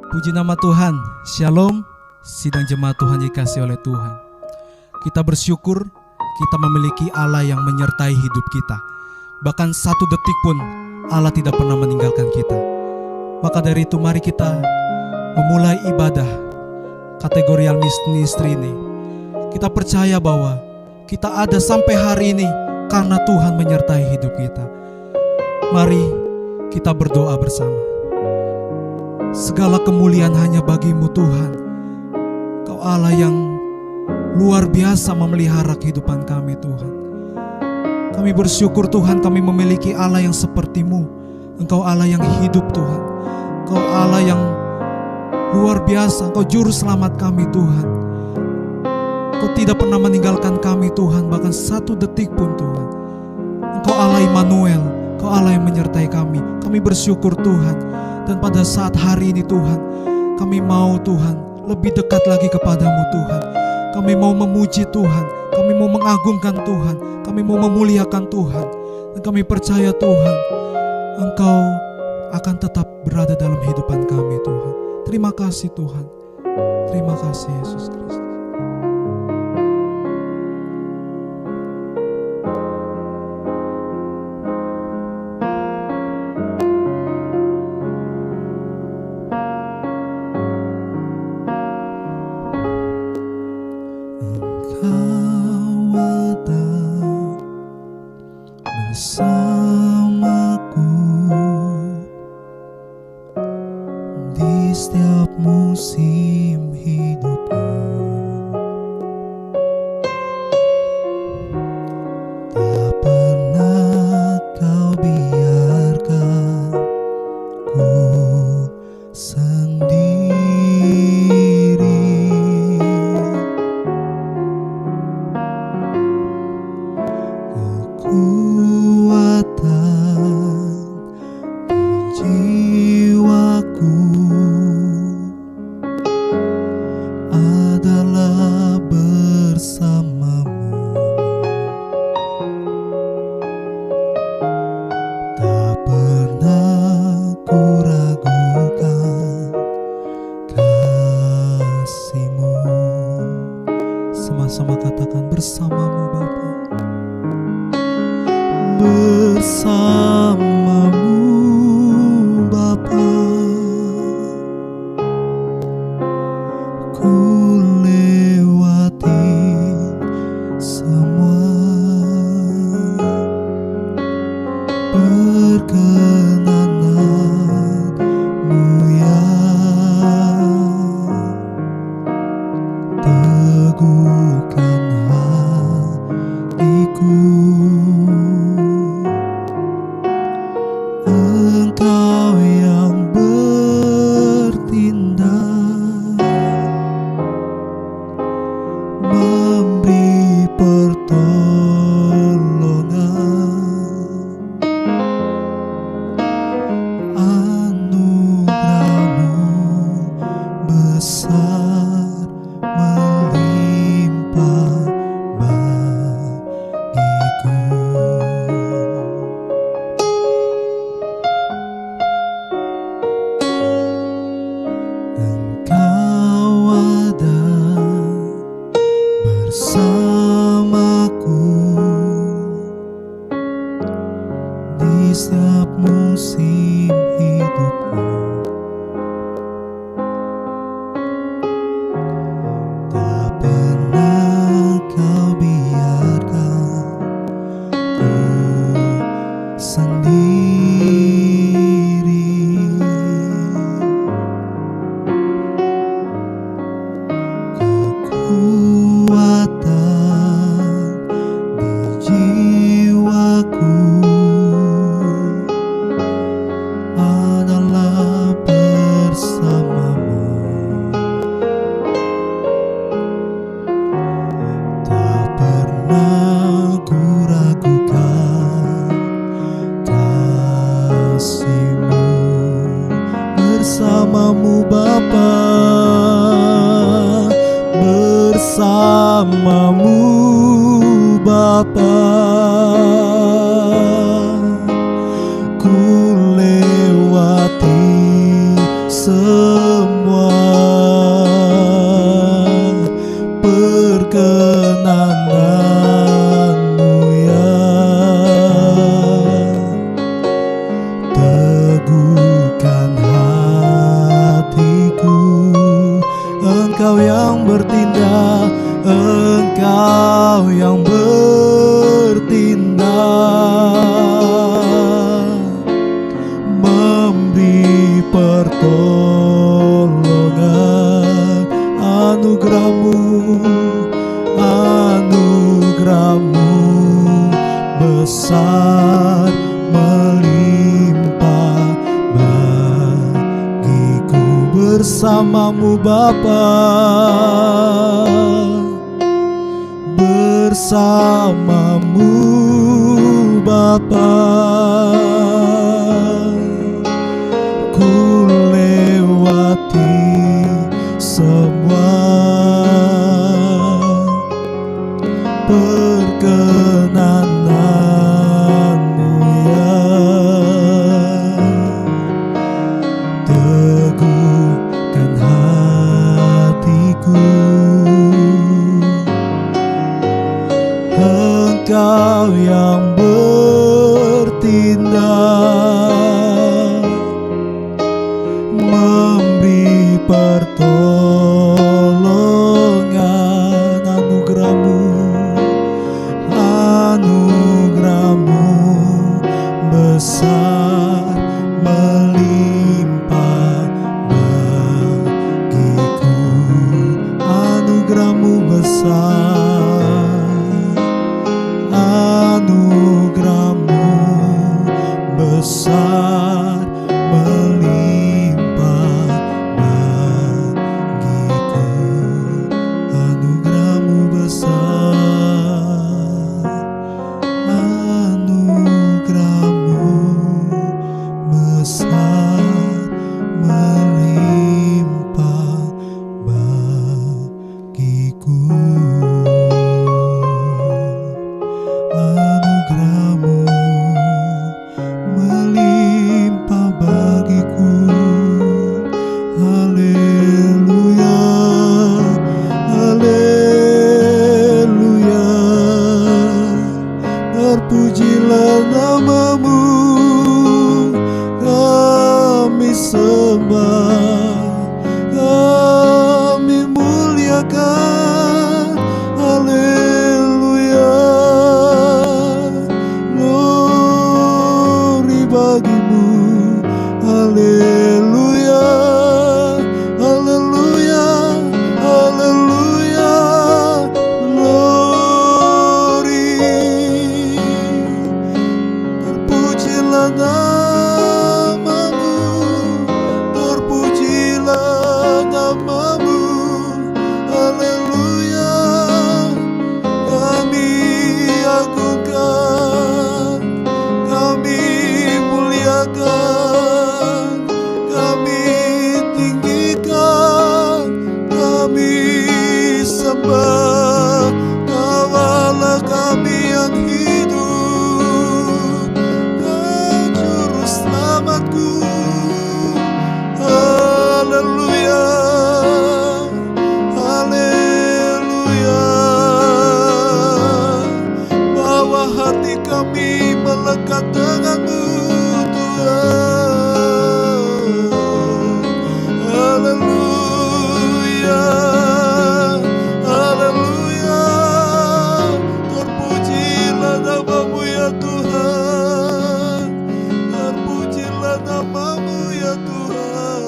Puji nama Tuhan. Shalom, sidang jemaat Tuhan dikasihi oleh Tuhan. Kita bersyukur kita memiliki Allah yang menyertai hidup kita. Bahkan satu detik pun Allah tidak pernah meninggalkan kita. Maka dari itu mari kita memulai ibadah kategorial misteri ini. Kita percaya bahwa kita ada sampai hari ini karena Tuhan menyertai hidup kita. Mari kita berdoa bersama. Segala kemuliaan hanya bagimu Tuhan. Kau Allah yang luar biasa memelihara kehidupan kami Tuhan. Kami bersyukur Tuhan kami memiliki Allah yang seperti-Mu. Engkau Allah yang hidup Tuhan. Engkau Allah yang luar biasa. Engkau juru selamat kami Tuhan. Engkau tidak pernah meninggalkan kami Tuhan, bahkan satu detik pun Tuhan. Engkau Allah Immanuel. Engkau Allah yang menyertai kami. Kami bersyukur Tuhan. Dan pada saat hari ini Tuhan, kami mau Tuhan lebih dekat lagi kepadamu Tuhan. Kami mau memuji Tuhan, kami mau mengagungkan Tuhan, kami mau memuliakan Tuhan. Dan kami percaya Tuhan, Engkau akan tetap berada dalam kehidupan kami Tuhan. Terima kasih Tuhan. Terima kasih Yesus Kristus. Bersamaku di setiap musim hidupku, tak pernah kau biarkan ku sendiri. Kekuatan di jiwaku adalah bersamamu. Tak pernah ku ragukan kasih-Mu. Sama-sama katakan bersamamu Bapa. Bersamamu Bapa, ku lewati semua. Perkenananmu ya teguhkan hatiku. Engkau yang bertindak, memberi pertolongan. Anugerah-Mu besar melimpah bagiku. Engkau ada bersamaku di setiap musim hidupku. Tak pernah kau biarkan ku sendiri. Kekuatan di jiwaku adalah bersamamu. Tak pernah ku ragukan kasih-Mu. Bersamamu Bapa, bersamamu Bapa, ku lewati semua. Engkau yang bertindak, Engkau yang bertindak, memberi pertolongan. Anugerah-Mu, anugerah-Mu besar melimpah bagiku. Bersama-Mu Bapa, bersama-Mu Bapa, ku lewati semua. Perkenanan-Mu ya, teguhkan hatiku. Engkau yang bertindak, memberi pertolongan. Anugerah-Mu, anugerah-Mu besar melimpah bagiku. Anugerah-Mu besar, anugerah-Mu besar melimpah bagiku. Anugerah-Mu besar, anugerah-Mu besar melimpah bagiku. Anugerah-Mu melimpah bagiku. Haleluya, haleluya, terpujilah nama-Mu, kami sembah, kami muliakan. Haleluya, glory bagi-Mu. Haleluya, haleluya, haleluya, glory. Terpujilah nama-Mu, terpujilah nama-Mu. Haleluya, kami agungkan, kami muliakan, kami tinggikan, kami sembah. Kaulah kami yang hidup, Kau juru selamatku. Haleluya, haleluya, bawa hati kami melekat dengan-Mu Tuhan. Haleluya, haleluya, terpujilah nama-Mu ya Tuhan, terpujilah nama-Mu ya Tuhan.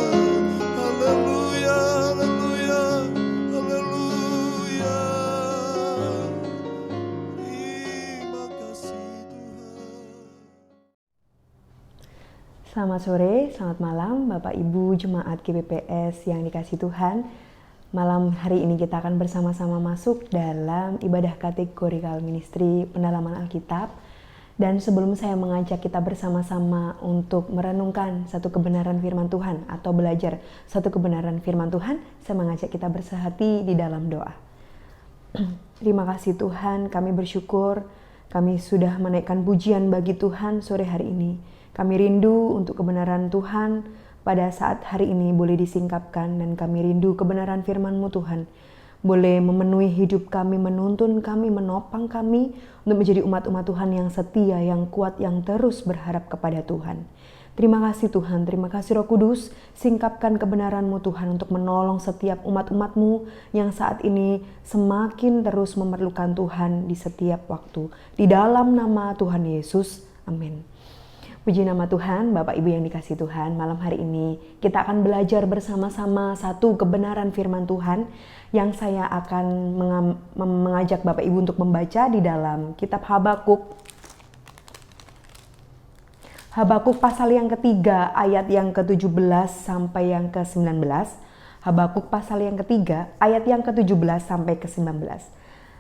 Haleluya, haleluya, haleluya. Terima kasih Tuhan. Selamat sore, selamat malam Bapak Ibu Jemaat GBPS yang dikasihi Tuhan. Malam hari ini kita akan bersama-sama masuk dalam ibadah kategorikal ministry pendalaman Alkitab. Dan sebelum saya mengajak kita bersama-sama untuk merenungkan satu kebenaran firman Tuhan atau belajar satu kebenaran firman Tuhan, saya mengajak kita bersehati di dalam doa. Terima kasih Tuhan, kami bersyukur kami sudah menaikkan pujian bagi Tuhan sore hari ini. Kami rindu untuk kebenaran Tuhan pada saat hari ini boleh disingkapkan, dan kami rindu kebenaran firman-Mu Tuhan boleh memenuhi hidup kami, menuntun kami, menopang kami untuk menjadi umat-umat Tuhan yang setia, yang kuat, yang terus berharap kepada Tuhan. Terima kasih Tuhan, terima kasih Roh Kudus, singkapkan kebenaran-Mu Tuhan untuk menolong setiap umat-umat-Mu yang saat ini semakin terus memerlukan Tuhan di setiap waktu. Di dalam nama Tuhan Yesus, amin. Puji nama Tuhan, Bapak Ibu yang dikasihi Tuhan, malam hari ini kita akan belajar bersama-sama satu kebenaran firman Tuhan yang saya akan mengajak Bapak Ibu untuk membaca di dalam kitab Habakuk. Habakuk pasal yang ketiga ayat yang ke-17 sampai yang ke-19. Habakuk pasal yang ketiga ayat yang ke-17 sampai ke-19.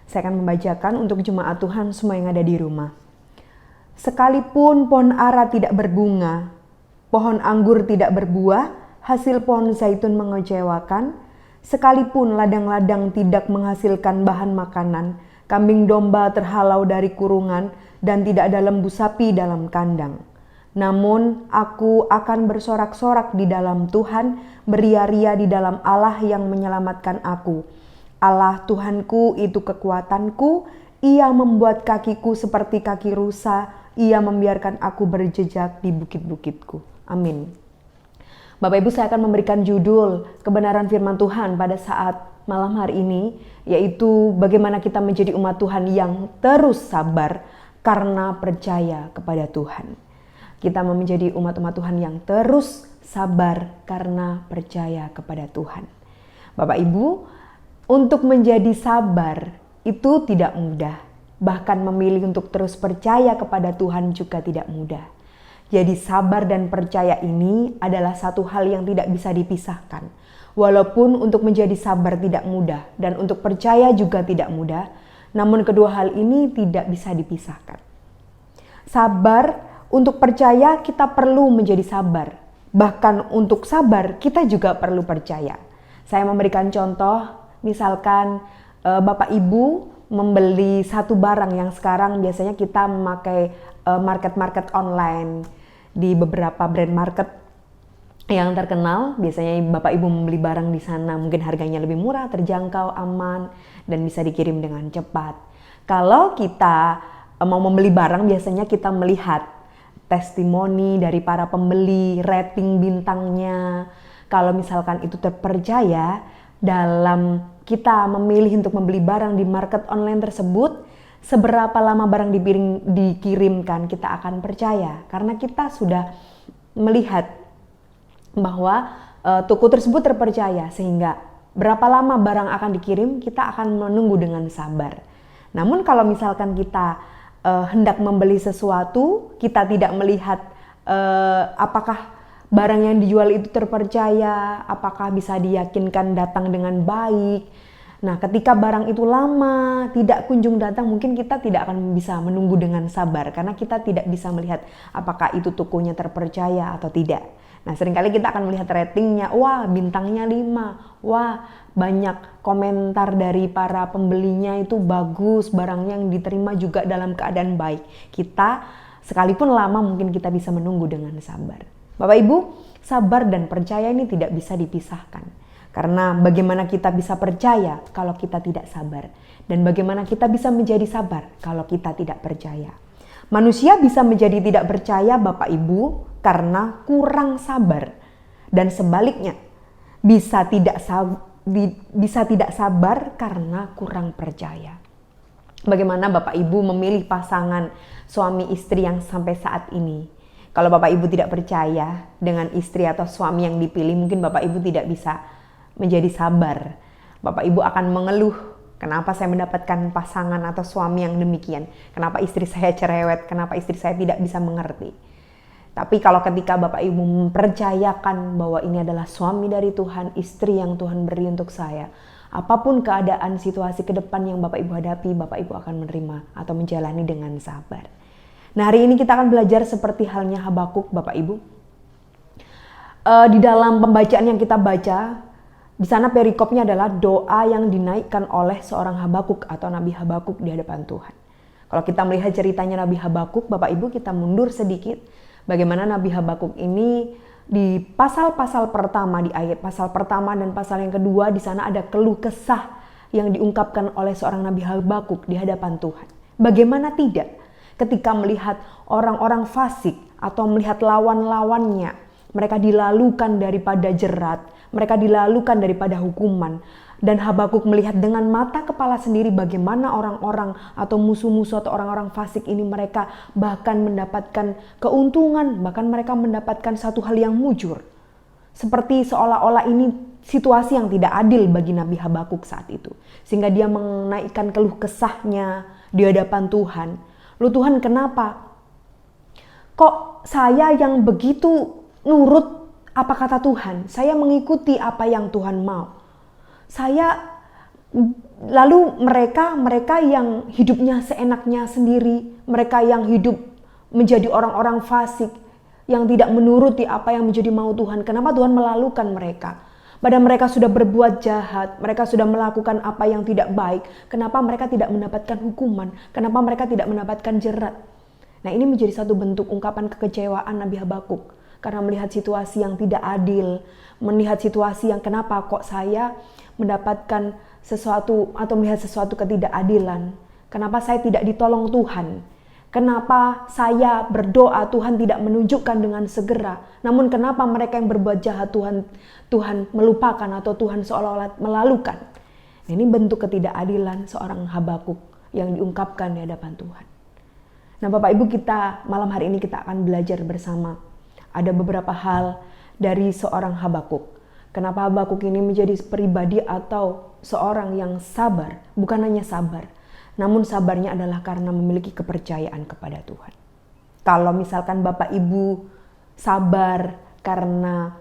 Saya akan membacakan untuk jemaat Tuhan semua yang ada di rumah. Sekalipun pohon ara tidak berbunga, pohon anggur tidak berbuah, hasil pohon zaitun mengecewakan, sekalipun ladang-ladang tidak menghasilkan bahan makanan, kambing domba terhalau dari kurungan, dan tidak ada lembu sapi dalam kandang. Namun aku akan bersorak-sorak di dalam Tuhan, beria-ria di dalam Allah yang menyelamatkan aku. Allah Tuhanku itu kekuatanku, Ia membuat kakiku seperti kaki rusa, Ia membiarkan aku berjejak di bukit-bukitku. Amin. Bapak Ibu, saya akan memberikan judul kebenaran firman Tuhan pada saat malam hari ini, yaitu bagaimana kita menjadi umat Tuhan yang terus sabar karena percaya kepada Tuhan. Kita menjadi umat-umat Tuhan yang terus sabar karena percaya kepada Tuhan. Bapak Ibu, untuk menjadi sabar itu tidak mudah. Bahkan memilih untuk terus percaya kepada Tuhan juga tidak mudah. Jadi sabar dan percaya ini adalah satu hal yang tidak bisa dipisahkan. Walaupun untuk menjadi sabar tidak mudah dan untuk percaya juga tidak mudah, namun kedua hal ini tidak bisa dipisahkan. Sabar, untuk percaya kita perlu menjadi sabar. Bahkan untuk sabar kita juga perlu percaya. Saya memberikan contoh, misalkan Bapak Ibu membeli satu barang yang sekarang biasanya kita memakai market-market online di beberapa brand market yang terkenal. Biasanya Bapak Ibu membeli barang di sana, mungkin harganya lebih murah, terjangkau, aman, dan bisa dikirim dengan cepat. Kalau kita mau membeli barang, biasanya kita melihat testimoni dari para pembeli, rating bintangnya. Kalau misalkan itu terpercaya, dalam kita memilih untuk membeli barang di market online tersebut, seberapa lama barang dikirimkan kita akan percaya. Karena kita sudah melihat bahwa toko tersebut terpercaya, sehingga berapa lama barang akan dikirim kita akan menunggu dengan sabar. Namun kalau misalkan kita hendak membeli sesuatu, kita tidak melihat apakah barang yang dijual itu terpercaya, apakah bisa diyakinkan datang dengan baik. Nah, ketika barang itu lama, tidak kunjung datang, mungkin kita tidak akan bisa menunggu dengan sabar. Karena kita tidak bisa melihat apakah itu tokonya terpercaya atau tidak. Nah, seringkali kita akan melihat ratingnya, wah bintangnya 5, wah banyak komentar dari para pembelinya itu bagus, barangnya yang diterima juga dalam keadaan baik. Kita sekalipun lama mungkin kita bisa menunggu dengan sabar. Bapak Ibu, sabar dan percaya ini tidak bisa dipisahkan. Karena bagaimana kita bisa percaya kalau kita tidak sabar? Dan bagaimana kita bisa menjadi sabar kalau kita tidak percaya? Manusia bisa menjadi tidak percaya Bapak Ibu karena kurang sabar. Dan sebaliknya, bisa tidak sabar karena kurang percaya. Bagaimana Bapak Ibu memilih pasangan suami istri yang sampai saat ini? Kalau Bapak Ibu tidak percaya dengan istri atau suami yang dipilih, mungkin Bapak Ibu tidak bisa menjadi sabar. Bapak Ibu akan mengeluh, kenapa saya mendapatkan pasangan atau suami yang demikian? Kenapa istri saya cerewet? Kenapa istri saya tidak bisa mengerti? Tapi kalau ketika Bapak Ibu mempercayakan bahwa ini adalah suami dari Tuhan, istri yang Tuhan beri untuk saya, apapun keadaan situasi ke depan yang Bapak Ibu hadapi, Bapak Ibu akan menerima atau menjalani dengan sabar. Nah, hari ini kita akan belajar seperti halnya Habakuk, Bapak Ibu. Di dalam pembacaan yang kita baca, di sana perikopnya adalah doa yang dinaikkan oleh seorang Habakuk atau Nabi Habakuk di hadapan Tuhan. Kalau kita melihat ceritanya Nabi Habakuk, Bapak Ibu, kita mundur sedikit. Bagaimana Nabi Habakuk ini di pasal-pasal pertama, di ayat pasal pertama dan pasal yang kedua, di sana ada keluh kesah yang diungkapkan oleh seorang Nabi Habakuk di hadapan Tuhan. Bagaimana tidak? Ketika melihat orang-orang fasik, atau melihat lawan-lawannya, mereka dilalukan daripada jerat, mereka dilalukan daripada hukuman. Dan Habakuk melihat dengan mata kepala sendiri bagaimana orang-orang atau musuh-musuh atau orang-orang fasik ini mereka bahkan mendapatkan keuntungan, bahkan mereka mendapatkan satu hal yang mujur. Seperti seolah-olah ini situasi yang tidak adil bagi Nabi Habakuk saat itu. Sehingga dia menaikkan keluh kesahnya di hadapan Tuhan. Loh Tuhan, kenapa? Kok saya yang begitu nurut apa kata Tuhan? Saya mengikuti apa yang Tuhan mau. Lalu mereka yang hidupnya seenaknya sendiri, mereka yang hidup menjadi orang-orang fasik, yang tidak menuruti apa yang menjadi mau Tuhan. Kenapa Tuhan melalukan mereka? Padahal mereka sudah berbuat jahat, mereka sudah melakukan apa yang tidak baik. Kenapa mereka tidak mendapatkan hukuman? Kenapa mereka tidak mendapatkan jerat? Nah, ini menjadi satu bentuk ungkapan kekecewaan Nabi Habakuk. Karena melihat situasi yang tidak adil, melihat situasi yang kenapa kok saya mendapatkan sesuatu atau melihat sesuatu ketidakadilan. Kenapa saya tidak ditolong Tuhan? Kenapa saya berdoa Tuhan tidak menunjukkan dengan segera? Namun kenapa mereka yang berbuat jahat Tuhan melupakan atau Tuhan seolah-olah melalukan? Nah, ini bentuk ketidakadilan seorang Habakuk yang diungkapkan di hadapan Tuhan. Nah, Bapak Ibu, kita malam hari ini kita akan belajar bersama. Ada beberapa hal dari seorang Habakuk. Kenapa Habakuk ini menjadi pribadi atau seorang yang sabar, bukan hanya sabar, namun sabarnya adalah karena memiliki kepercayaan kepada Tuhan. Kalau misalkan Bapak Ibu sabar karena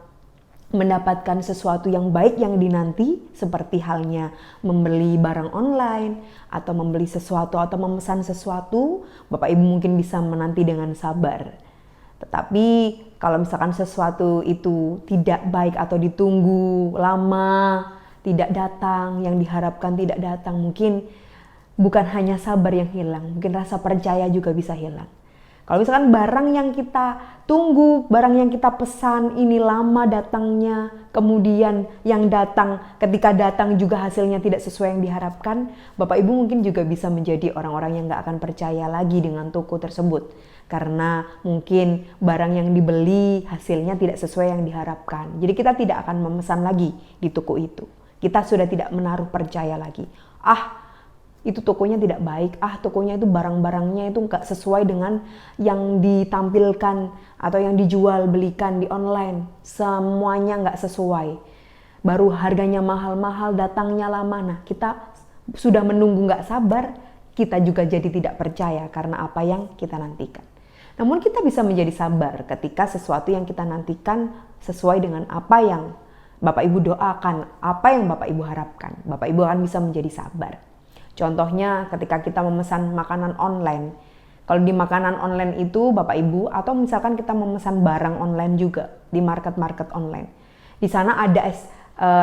mendapatkan sesuatu yang baik yang dinanti, seperti halnya membeli barang online atau membeli sesuatu atau memesan sesuatu, Bapak Ibu mungkin bisa menanti dengan sabar. Tetapi kalau misalkan sesuatu itu tidak baik atau ditunggu lama, tidak datang, yang diharapkan tidak datang, mungkin bukan hanya sabar yang hilang, mungkin rasa percaya juga bisa hilang. Kalau misalkan barang yang kita tunggu, barang yang kita pesan ini lama datangnya, kemudian yang datang ketika datang juga hasilnya tidak sesuai yang diharapkan, Bapak Ibu mungkin juga bisa menjadi orang-orang yang gak akan percaya lagi dengan toko tersebut. Karena mungkin barang yang dibeli hasilnya tidak sesuai yang diharapkan. Jadi kita tidak akan memesan lagi di toko itu. Kita sudah tidak menaruh percaya lagi. Itu tokonya tidak baik, tokonya itu barang-barangnya itu nggak sesuai dengan yang ditampilkan atau yang dijual belikan di online. Semuanya nggak sesuai. Baru harganya mahal-mahal, datangnya lama. Nah, kita sudah menunggu nggak sabar, kita juga jadi tidak percaya karena apa yang kita nantikan. Namun kita bisa menjadi sabar ketika sesuatu yang kita nantikan sesuai dengan apa yang Bapak Ibu doakan, apa yang Bapak Ibu harapkan. Bapak Ibu akan bisa menjadi sabar. Contohnya ketika kita memesan makanan online. Kalau di makanan online itu Bapak Ibu, atau misalkan kita memesan barang online juga di market-market online. Di sana ada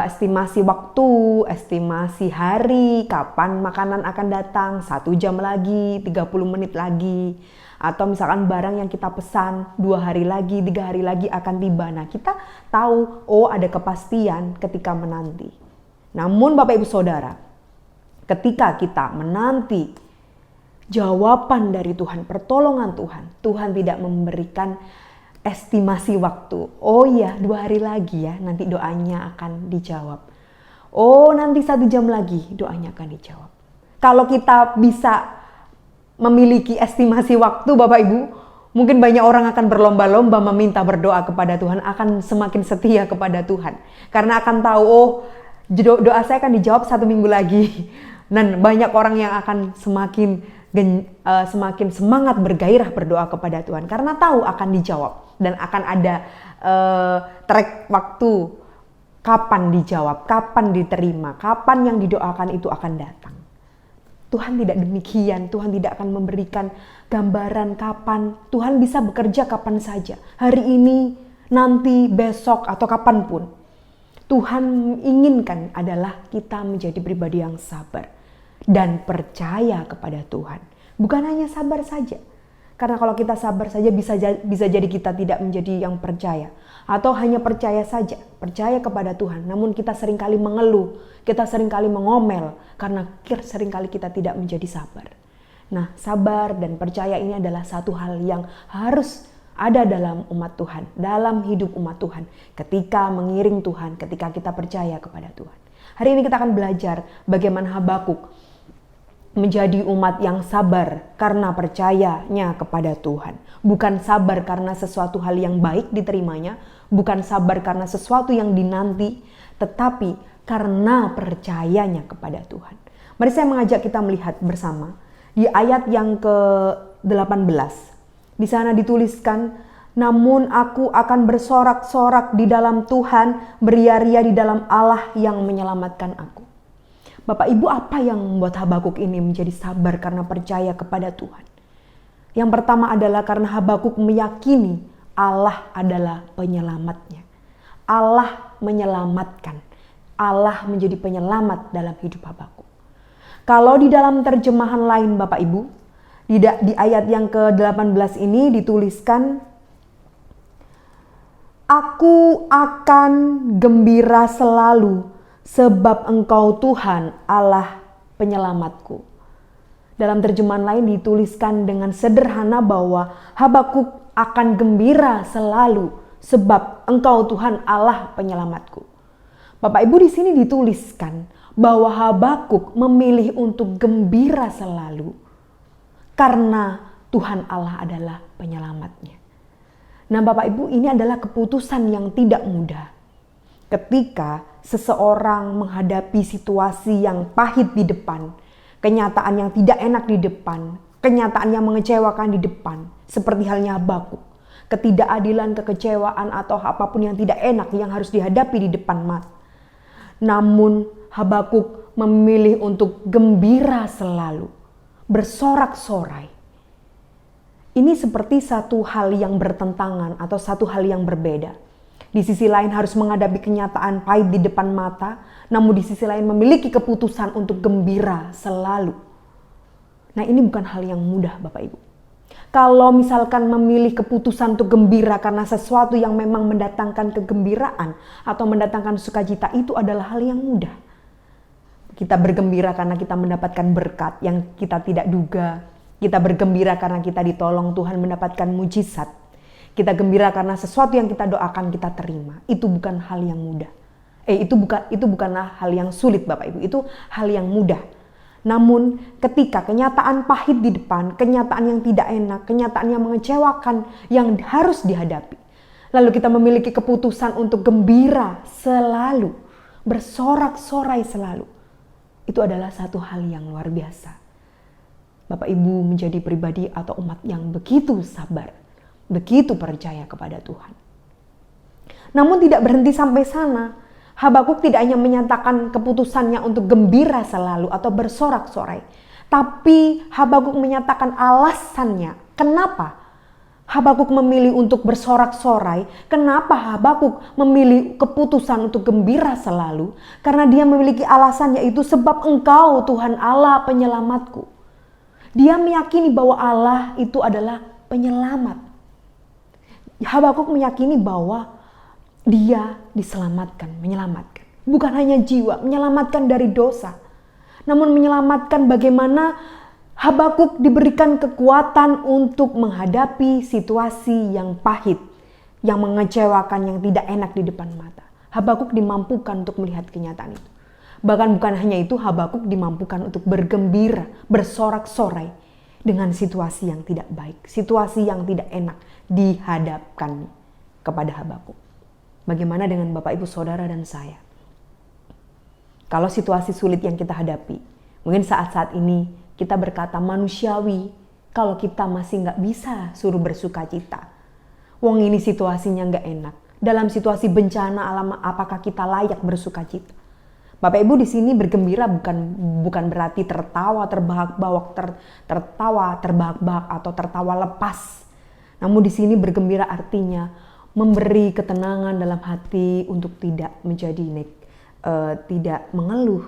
estimasi waktu, estimasi hari, kapan makanan akan datang, 1 jam lagi, 30 menit lagi. Atau misalkan barang yang kita pesan 2 hari lagi, 3 hari lagi akan tiba. Nah, kita tahu, ada kepastian ketika menanti. Namun Bapak Ibu Saudara, ketika kita menanti jawaban dari Tuhan, pertolongan Tuhan, Tuhan tidak memberikan estimasi waktu. 2 hari lagi ya, nanti doanya akan dijawab. Nanti 1 jam lagi doanya akan dijawab. Kalau kita bisa memiliki estimasi waktu, Bapak Ibu, mungkin banyak orang akan berlomba-lomba meminta berdoa kepada Tuhan, akan semakin setia kepada Tuhan. Karena akan tahu, doa saya akan dijawab 1 minggu lagi. Dan banyak orang yang akan semakin semangat bergairah berdoa kepada Tuhan. Karena tahu akan dijawab. Dan akan ada track waktu kapan dijawab, kapan diterima, kapan yang didoakan itu akan datang. Tuhan tidak demikian, Tuhan tidak akan memberikan gambaran kapan. Tuhan bisa bekerja kapan saja, hari ini, nanti, besok, atau kapanpun. Tuhan inginkan adalah kita menjadi pribadi yang sabar dan percaya kepada Tuhan. Bukan hanya sabar saja, karena kalau kita sabar saja bisa jadi kita tidak menjadi yang percaya. Atau hanya percaya saja, percaya kepada Tuhan. Namun kita seringkali mengeluh, kita seringkali mengomel, karena seringkali kita tidak menjadi sabar. Nah, sabar dan percaya ini adalah satu hal yang harus ada dalam umat Tuhan, dalam hidup umat Tuhan, ketika mengiring Tuhan, ketika kita percaya kepada Tuhan. Hari ini kita akan belajar bagaimana Habakuk menjadi umat yang sabar karena percayanya kepada Tuhan. Bukan sabar karena sesuatu hal yang baik diterimanya, bukan sabar karena sesuatu yang dinanti, tetapi karena percayanya kepada Tuhan. Mari saya mengajak kita melihat bersama di ayat yang ke-18. Di sana dituliskan, namun aku akan bersorak-sorak di dalam Tuhan, beria-ria di dalam Allah yang menyelamatkan aku. Bapak Ibu, apa yang membuat Habakuk ini menjadi sabar karena percaya kepada Tuhan? Yang pertama adalah karena Habakuk meyakini Allah adalah penyelamatnya. Allah menyelamatkan. Allah menjadi penyelamat dalam hidup Habakuk. Kalau di dalam terjemahan lain Bapak Ibu, di ayat yang ke-18 ini dituliskan, aku akan gembira selalu sebab Engkau Tuhan Allah penyelamatku. Dalam terjemahan lain dituliskan dengan sederhana bahwa Habakuk akan gembira selalu sebab Engkau Tuhan Allah penyelamatku. Bapak Ibu, di sini dituliskan bahwa Habakuk memilih untuk gembira selalu karena Tuhan Allah adalah penyelamatnya. Nah Bapak Ibu, ini adalah keputusan yang tidak mudah. Ketika seseorang menghadapi situasi yang pahit di depan, kenyataan yang tidak enak di depan, kenyataan yang mengecewakan di depan, seperti halnya Habakuk, ketidakadilan, kekecewaan atau apapun yang tidak enak yang harus dihadapi di depan mata. Namun Habakuk memilih untuk gembira selalu, bersorak-sorai. Ini seperti satu hal yang bertentangan atau satu hal yang berbeda. Di sisi lain harus menghadapi kenyataan pahit di depan mata, namun di sisi lain memiliki keputusan untuk gembira selalu. Nah, ini bukan hal yang mudah Bapak Ibu. Kalau misalkan memilih keputusan untuk gembira karena sesuatu yang memang mendatangkan kegembiraan atau mendatangkan sukacita, itu adalah hal yang mudah. Kita bergembira karena kita mendapatkan berkat yang kita tidak duga. Kita bergembira karena kita ditolong Tuhan mendapatkan mujizat. Kita gembira karena sesuatu yang kita doakan kita terima. Itu bukan hal yang mudah. Itu bukanlah hal yang sulit Bapak Ibu. Itu hal yang mudah. Namun ketika kenyataan pahit di depan, kenyataan yang tidak enak, kenyataan yang mengecewakan yang harus dihadapi, lalu kita memiliki keputusan untuk gembira selalu, bersorak-sorai selalu. Itu adalah satu hal yang luar biasa. Bapak Ibu menjadi pribadi atau umat yang begitu sabar, begitu percaya kepada Tuhan. Namun tidak berhenti sampai sana. Habakuk tidak hanya menyatakan keputusannya untuk gembira selalu atau bersorak-sorai. Tapi Habakuk menyatakan alasannya. Kenapa Habakuk memilih untuk bersorak-sorai? Kenapa Habakuk memilih keputusan untuk gembira selalu? Karena dia memiliki alasan, yaitu sebab Engkau Tuhan Allah penyelamatku. Dia meyakini bahwa Allah itu adalah penyelamat. Habakuk meyakini bahwa dia diselamatkan, menyelamatkan. Bukan hanya jiwa, menyelamatkan dari dosa. Namun menyelamatkan bagaimana Habakuk diberikan kekuatan untuk menghadapi situasi yang pahit, yang mengecewakan, yang tidak enak di depan mata. Habakuk dimampukan untuk melihat kenyataan itu. Bahkan bukan hanya itu, Habakuk dimampukan untuk bergembira, bersorak-sorai dengan situasi yang tidak baik, situasi yang tidak enak dihadapkan kepada Habakuk. Bagaimana dengan Bapak Ibu Saudara dan saya? Kalau situasi sulit yang kita hadapi, mungkin saat-saat ini kita berkata manusiawi kalau kita masih nggak bisa suruh bersuka cita. Wong ini situasinya nggak enak. Dalam situasi bencana alam, apakah kita layak bersuka cita? Bapak Ibu di sini bergembira bukan berarti tertawa terbahak-bahak, tertawa terbahak-bahak atau tertawa lepas. Namun di sini bergembira artinya memberi ketenangan dalam hati untuk tidak menjadi tidak mengeluh,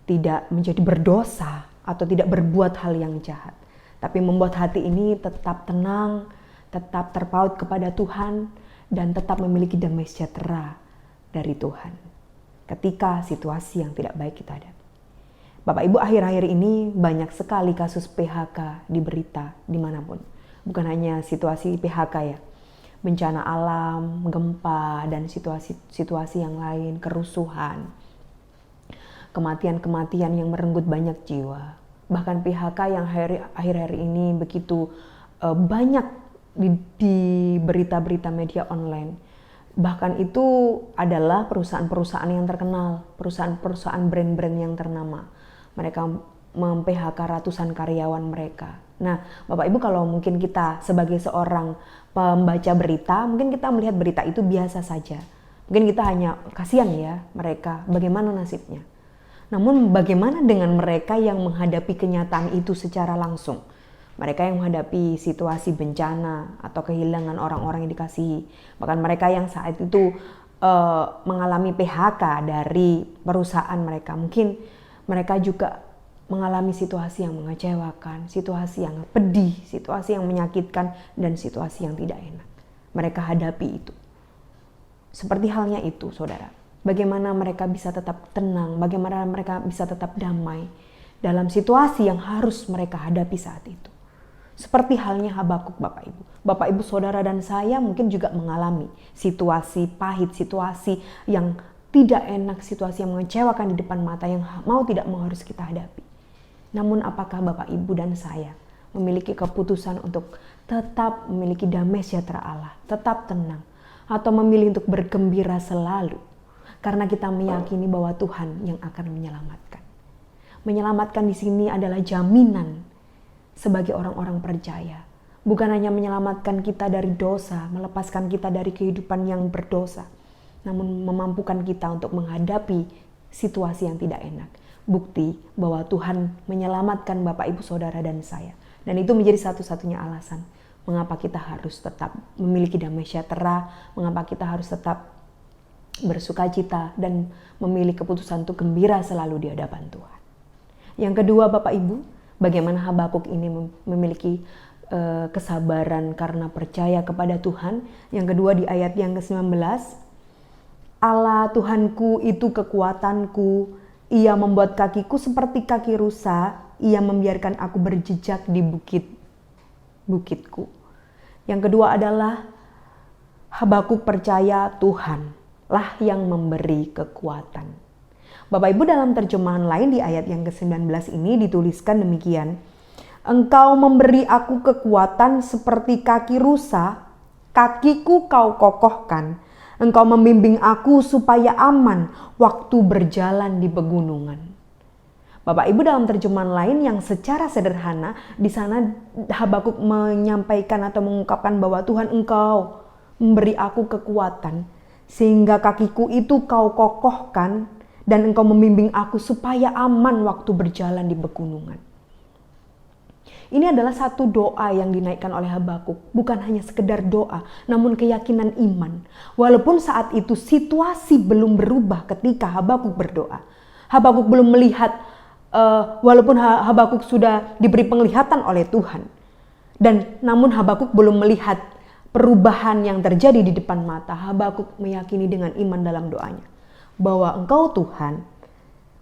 tidak menjadi berdosa atau tidak berbuat hal yang jahat. Tapi membuat hati ini tetap tenang, tetap terpaut kepada Tuhan dan tetap memiliki damai sejahtera dari Tuhan ketika situasi yang tidak baik kita hadapi. Bapak Ibu, akhir-akhir ini banyak sekali kasus PHK di berita dimanapun. Bukan hanya situasi PHK ya, bencana alam, gempa, dan situasi-situasi yang lain, kerusuhan, kematian-kematian yang merenggut banyak jiwa. Bahkan PHK yang akhir-akhir ini begitu banyak di berita-berita media online. Bahkan itu adalah perusahaan-perusahaan yang terkenal, perusahaan-perusahaan brand-brand yang ternama. Mereka mem-PHK ratusan karyawan mereka. Nah, Bapak Ibu, kalau mungkin kita sebagai seorang pembaca berita, mungkin kita melihat berita itu biasa saja. Mungkin kita hanya kasihan ya mereka, bagaimana nasibnya. Namun bagaimana dengan mereka yang menghadapi kenyataan itu secara langsung? Mereka yang menghadapi situasi bencana atau kehilangan orang-orang yang dikasihi. Bahkan mereka yang saat itu mengalami PHK dari perusahaan mereka. Mungkin mereka juga mengalami situasi yang mengecewakan, situasi yang pedih, situasi yang menyakitkan, dan situasi yang tidak enak. Mereka hadapi itu. Seperti halnya itu, saudara. Bagaimana mereka bisa tetap tenang, bagaimana mereka bisa tetap damai dalam situasi yang harus mereka hadapi saat itu. Seperti halnya Habakuk, Bapak Ibu. Bapak Ibu, saudara dan saya mungkin juga mengalami situasi pahit, situasi yang tidak enak, situasi yang mengecewakan di depan mata yang mau tidak mau harus kita hadapi. Namun apakah Bapak Ibu dan saya memiliki keputusan untuk tetap memiliki damai sejahtera Allah, tetap tenang, atau memilih untuk bergembira selalu? Karena kita meyakini bahwa Tuhan yang akan menyelamatkan. Menyelamatkan di sini adalah jaminan sebagai orang-orang percaya. Bukan hanya menyelamatkan kita dari dosa, melepaskan kita dari kehidupan yang berdosa, namun memampukan kita untuk menghadapi situasi yang tidak enak. Bukti bahwa Tuhan menyelamatkan Bapak, Ibu, Saudara, dan saya. Dan itu menjadi satu-satunya alasan mengapa kita harus tetap memiliki damai sejahtera, mengapa kita harus tetap bersukacita dan memilih keputusan untuk gembira selalu di hadapan Tuhan. Yang kedua, Bapak Ibu, bagaimana Habakuk ini memiliki kesabaran karena percaya kepada Tuhan. Yang kedua di ayat yang ke-19, Allah Tuhanku itu kekuatanku, Ia membuat kakiku seperti kaki rusa, Ia membiarkan aku berjejak di bukitku. Yang kedua adalah Habakuk percaya Tuhanlah yang memberi kekuatan. Bapak Ibu, dalam terjemahan lain di ayat yang ke-19 ini dituliskan demikian. Engkau memberi aku kekuatan seperti kaki rusa, kakiku kau kokohkan. Engkau membimbing aku supaya aman waktu berjalan di pegunungan. Bapak Ibu, dalam terjemahan lain yang secara sederhana, di sana Habakuk menyampaikan atau mengungkapkan bahwa Tuhan, Engkau memberi aku kekuatan sehingga kakiku itu kau kokohkan, dan Engkau membimbing aku supaya aman waktu berjalan di pegunungan. Ini adalah satu doa yang dinaikkan oleh Habakuk. Bukan hanya sekedar doa, namun keyakinan iman. Walaupun saat itu situasi belum berubah ketika Habakuk berdoa. Habakuk belum melihat, walaupun Habakuk sudah diberi penglihatan oleh Tuhan. Namun Habakuk belum melihat perubahan yang terjadi di depan mata. Habakuk meyakini dengan iman dalam doanya bahwa Engkau Tuhan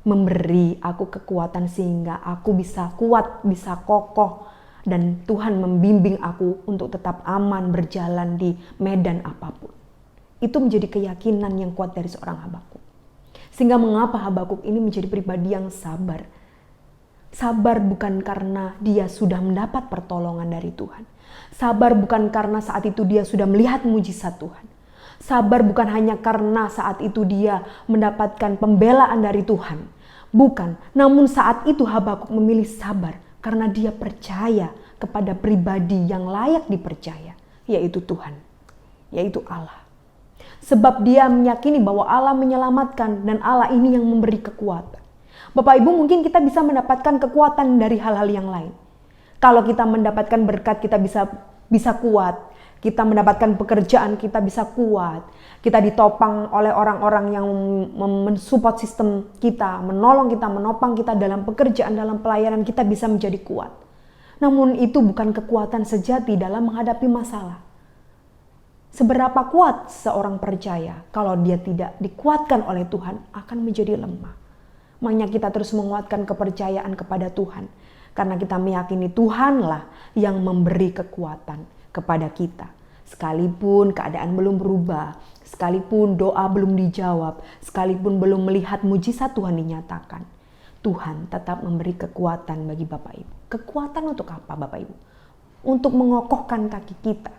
memberi aku kekuatan sehingga aku bisa kuat, bisa kokoh, dan Tuhan membimbing aku untuk tetap aman berjalan di medan apapun. Itu menjadi keyakinan yang kuat dari seorang Habakuk. Sehingga mengapa Habakuk ini menjadi pribadi yang sabar. Sabar bukan karena dia sudah mendapat pertolongan dari Tuhan. Sabar bukan karena saat itu dia sudah melihat mujizat Tuhan. Sabar bukan hanya karena saat itu dia mendapatkan pembelaan dari Tuhan. Bukan, namun saat itu Habakuk memilih sabar karena dia percaya kepada pribadi yang layak dipercaya, yaitu Tuhan, yaitu Allah. Sebab dia meyakini bahwa Allah menyelamatkan dan Allah ini yang memberi kekuatan. Bapak Ibu, mungkin kita bisa mendapatkan kekuatan dari hal-hal yang lain. Kalau kita mendapatkan berkat, kita bisa kuat. Kita mendapatkan pekerjaan, kita bisa kuat. Kita ditopang oleh orang-orang yang mensupport sistem kita, menolong kita, menopang kita dalam pekerjaan, dalam pelayanan, kita bisa menjadi kuat. Namun itu bukan kekuatan sejati dalam menghadapi masalah. Seberapa kuat seorang percaya, kalau dia tidak dikuatkan oleh Tuhan, akan menjadi lemah. Makanya kita terus menguatkan kepercayaan kepada Tuhan. Karena kita meyakini Tuhanlah yang memberi kekuatan kepada kita. Sekalipun keadaan belum berubah, sekalipun doa belum dijawab, sekalipun belum melihat mujizat Tuhan dinyatakan, Tuhan tetap memberi kekuatan bagi Bapak Ibu. Kekuatan untuk apa Bapak Ibu? Untuk mengokohkan kaki kita.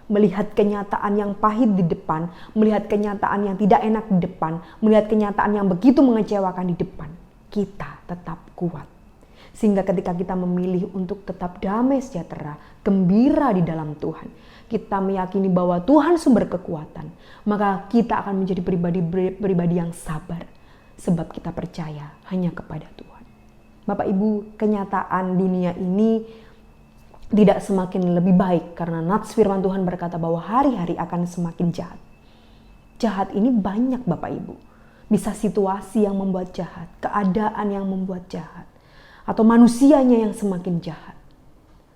Melihat kenyataan yang pahit di depan, melihat kenyataan yang tidak enak di depan, melihat kenyataan yang begitu mengecewakan di depan, kita tetap kuat. Sehingga ketika kita memilih untuk tetap damai sejahtera, gembira di dalam Tuhan, kita meyakini bahwa Tuhan sumber kekuatan, maka kita akan menjadi pribadi yang sabar, sebab kita percaya hanya kepada Tuhan. Bapak Ibu, kenyataan dunia ini tidak semakin lebih baik karena nats firman Tuhan berkata bahwa hari-hari akan semakin jahat. Jahat ini banyak Bapak Ibu. Bisa situasi yang membuat jahat, keadaan yang membuat jahat, atau manusianya yang semakin jahat.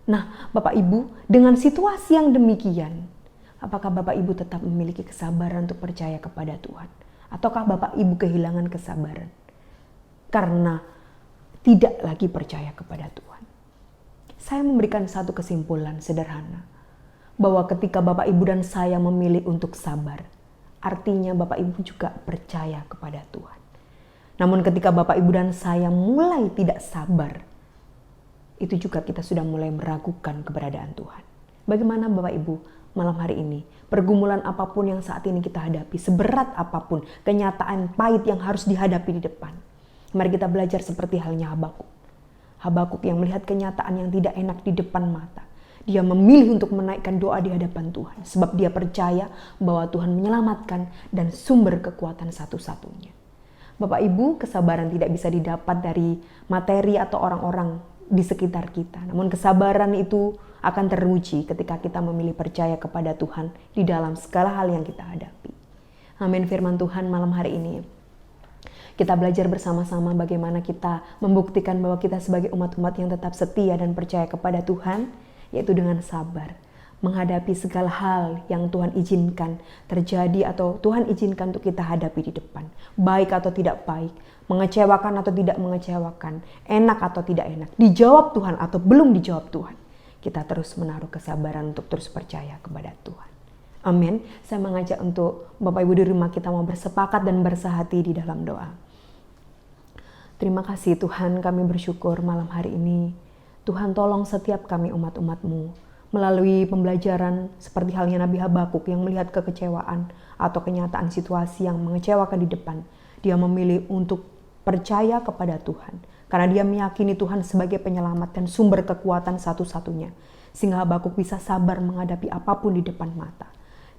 Nah, Bapak Ibu, dengan situasi yang demikian, apakah Bapak Ibu tetap memiliki kesabaran untuk percaya kepada Tuhan? Ataukah Bapak Ibu kehilangan kesabaran karena tidak lagi percaya kepada Tuhan? Saya memberikan satu kesimpulan sederhana, bahwa ketika Bapak Ibu dan saya memilih untuk sabar, artinya Bapak Ibu juga percaya kepada Tuhan. Namun ketika Bapak Ibu dan saya mulai tidak sabar, itu juga kita sudah mulai meragukan keberadaan Tuhan. Bagaimana Bapak Ibu malam hari ini? Pergumulan apapun yang saat ini kita hadapi, seberat apapun kenyataan pahit yang harus dihadapi di depan, mari kita belajar seperti halnya Habakuk. Habakuk yang melihat kenyataan yang tidak enak di depan mata. Dia memilih untuk menaikkan doa di hadapan Tuhan. Sebab dia percaya bahwa Tuhan menyelamatkan dan sumber kekuatan satu-satunya. Bapak Ibu, kesabaran tidak bisa didapat dari materi atau orang-orang di sekitar kita. Namun kesabaran itu akan teruji ketika kita memilih percaya kepada Tuhan di dalam segala hal yang kita hadapi. Amin. Firman Tuhan malam hari ini, kita belajar bersama-sama bagaimana kita membuktikan bahwa kita sebagai umat-umat yang tetap setia dan percaya kepada Tuhan, yaitu dengan sabar menghadapi segala hal yang Tuhan izinkan terjadi atau Tuhan izinkan untuk kita hadapi di depan. Baik atau tidak baik, mengecewakan atau tidak mengecewakan, enak atau tidak enak, dijawab Tuhan atau belum dijawab Tuhan. Kita terus menaruh kesabaran untuk terus percaya kepada Tuhan. Amin. Saya mengajak untuk Bapak Ibu di rumah kita mau bersepakat dan bersehati di dalam doa. Terima kasih Tuhan, kami bersyukur malam hari ini. Tuhan tolong setiap kami umat-umat-Mu melalui pembelajaran seperti halnya Nabi Habakuk yang melihat kekecewaan atau kenyataan situasi yang mengecewakan di depan. Dia memilih untuk percaya kepada Tuhan karena dia meyakini Tuhan sebagai penyelamat dan sumber kekuatan satu-satunya. Sehingga Habakuk bisa sabar menghadapi apapun di depan mata.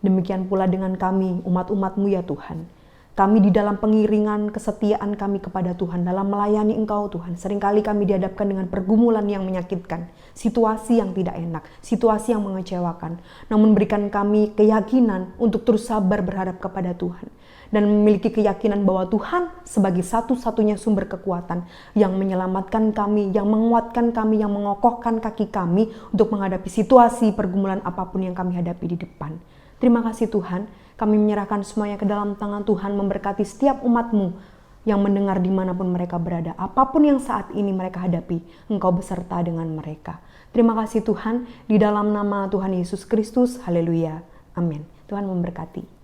Demikian pula dengan kami, umat-umat-Mu ya Tuhan. Kami di dalam pengiringan kesetiaan kami kepada Tuhan, dalam melayani Engkau Tuhan. Seringkali kami dihadapkan dengan pergumulan yang menyakitkan, situasi yang tidak enak, situasi yang mengecewakan. Namun berikan kami keyakinan untuk terus sabar berhadap kepada Tuhan. Dan memiliki keyakinan bahwa Tuhan sebagai satu-satunya sumber kekuatan yang menyelamatkan kami, yang menguatkan kami, yang mengokohkan kaki kami untuk menghadapi situasi pergumulan apapun yang kami hadapi di depan. Terima kasih Tuhan, kami menyerahkan semuanya ke dalam tangan Tuhan, memberkati setiap umat-Mu yang mendengar dimanapun mereka berada. Apapun yang saat ini mereka hadapi, Engkau beserta dengan mereka. Terima kasih Tuhan, di dalam nama Tuhan Yesus Kristus, haleluya, amin. Tuhan memberkati.